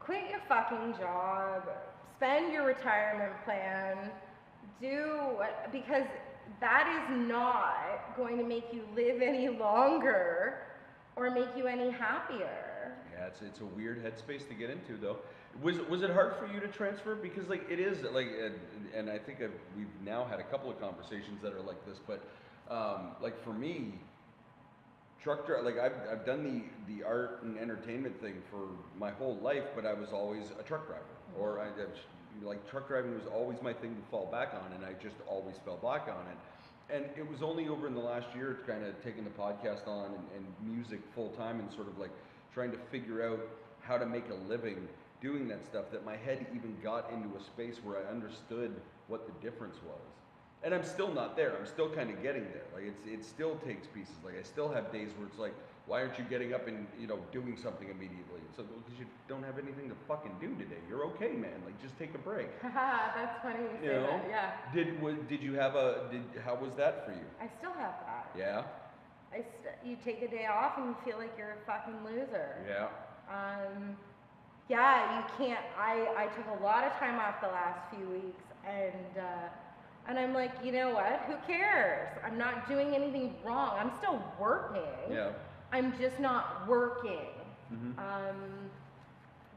quit your fucking job, spend your retirement plan, because that is not going to make you live any longer or make you any happier. Yeah, it's a weird headspace to get into, though. Was it hard for you to transfer? Because like it is like, and I think we've now had a couple of conversations that are like this, but like for me, like I've done the art and entertainment thing for my whole life, but I was always a truck driver, or like truck driving was always my thing to fall back on, and I just always fell back on it. And it was only over in the last year, kind of taking the podcast on and music full time, and sort of like trying to figure out how to make a living doing that stuff, that my head even got into a space where I understood what the difference was. And I'm still not there. I'm still kind of getting there. Like it still takes pieces. Like I still have days where it's like, why aren't you getting up and doing something immediately? It's like, well, because you don't have anything to fucking do today. You're okay, man. Like just take a break. That's funny you say that. Yeah. Did you have how was that for you? I still have that. Yeah. You take a day off and you feel like you're a fucking loser. Yeah. Yeah, you can't. I took a lot of time off the last few weeks, and I'm like, you know what? Who cares? I'm not doing anything wrong. I'm still working. Yeah. I'm just not working. Mm-hmm.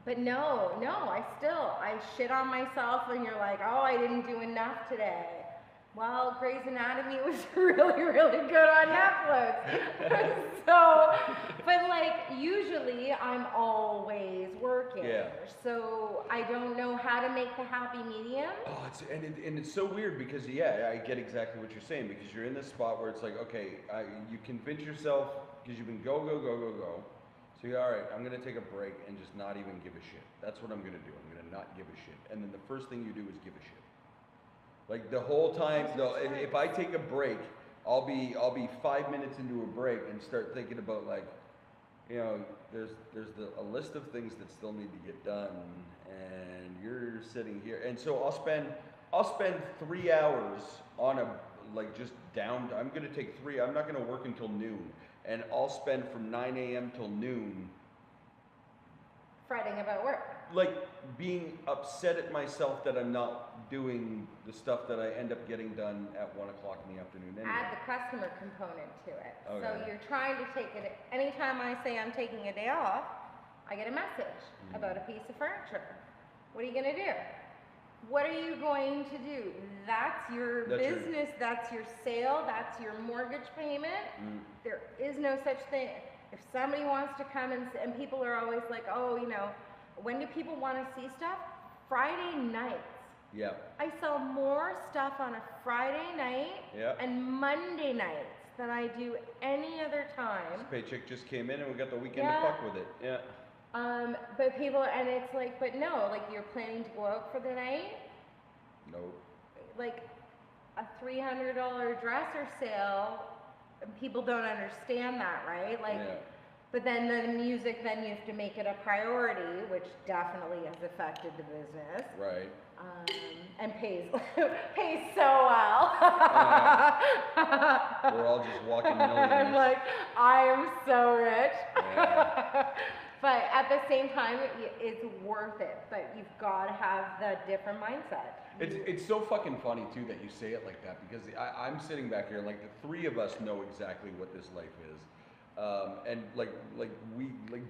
But no, I shit on myself, and you're like, oh, I didn't do enough today. Well, Grey's Anatomy was really, really good on Netflix. So, but like, usually I'm always working. Yeah. So I don't know how to make the happy medium. Oh, it's so weird because, yeah, I get exactly what you're saying, because you're in this spot where it's like, okay, you convince yourself, because you've been go. So you're all right, I'm going to take a break and just not even give a shit. That's what I'm going to do. I'm going to not give a shit. And then the first thing you do is give a shit. Like the whole time, if I take a break, I'll be 5 minutes into a break and start thinking about like, there's a list of things that still need to get done, and you're sitting here, and so I'll spend 3 hours on just down. I'm gonna take I'm not gonna work until noon, and I'll spend from 9 a.m. till noon fretting about work. Like being upset at myself that I'm not doing the stuff that I end up getting done at 1 o'clock in the afternoon anyway. Add the customer component to it. Okay. So you're trying to take it, anytime I say I'm taking a day off, I get a message about a piece of furniture. What are you going to do? What are you going to do? That's your business, that's your sale, that's your mortgage payment. There is no such thing. If somebody wants to come and people are always like, oh, when do people want to see stuff? Friday nights. Yeah. I sell more stuff on a Friday night and Monday nights than I do any other time. This paycheck just came in and we got the weekend to fuck with it. Yeah. But people, and it's like, but no, like you're planning to go out for the night? No. Like a $300 dresser sale, people don't understand that, right? Like, but then the music, then you have to make it a priority, which definitely has affected the business. Right. And pays so well. We're all just walking millionaires. I'm like, I am so rich. Yeah. But at the same time, it's worth it. But you've got to have the different mindset. It's so fucking funny too that you say it like that, because I'm sitting back here, like the three of us know exactly what this life is. And like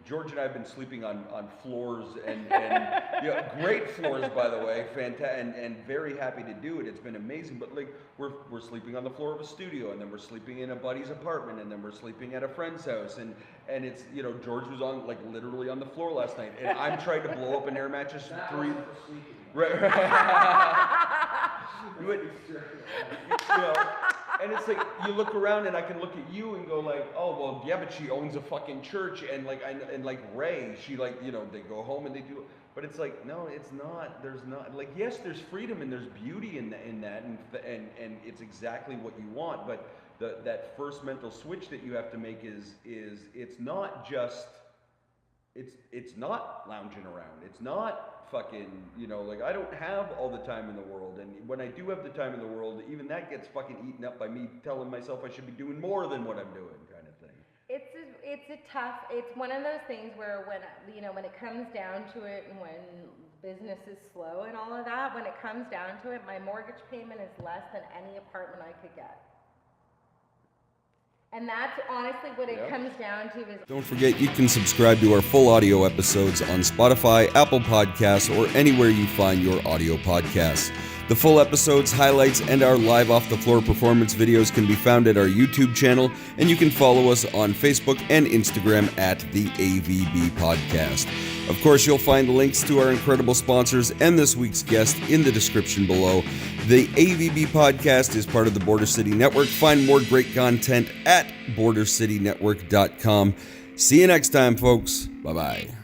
George and I have been sleeping on floors and great floors, by the way, fantastic, and very happy to do it. It's been amazing. But like we're sleeping on the floor of a studio, and then we're sleeping in a buddy's apartment, and then we're sleeping at a friend's house, and it's George was on literally on the floor last night, and I'm trying to blow up an air mattress three. Right. And it's like you look around and I can look at you and go like, oh well, yeah, but she owns a fucking church, and like Ray, she they go home and they do, but it's like no, it's not. There's not yes, there's freedom and there's beauty in that, and it's exactly what you want, but that first mental switch that you have to make is it's not just it's not lounging around. It's not fucking, I don't have all the time in the world. And when I do have the time in the world, even that gets fucking eaten up by me telling myself I should be doing more than what I'm doing, kind of thing. it's one of those things where when it comes down to it, and when business is slow and all of that, when it comes down to it, my mortgage payment is less than any apartment I could get. And that's honestly what it comes down to. Is Don't forget, you can subscribe to our full audio episodes on Spotify, Apple Podcasts, or anywhere you find your audio podcasts. The full episodes, highlights, and our live off-the-floor performance videos can be found at our YouTube channel, and you can follow us on Facebook and Instagram at the AVB Podcast. Of course, you'll find links to our incredible sponsors and this week's guest in the description below. The AVB Podcast is part of the Border City Network. Find more great content at bordercitynetwork.com. See you next time, folks. Bye-bye.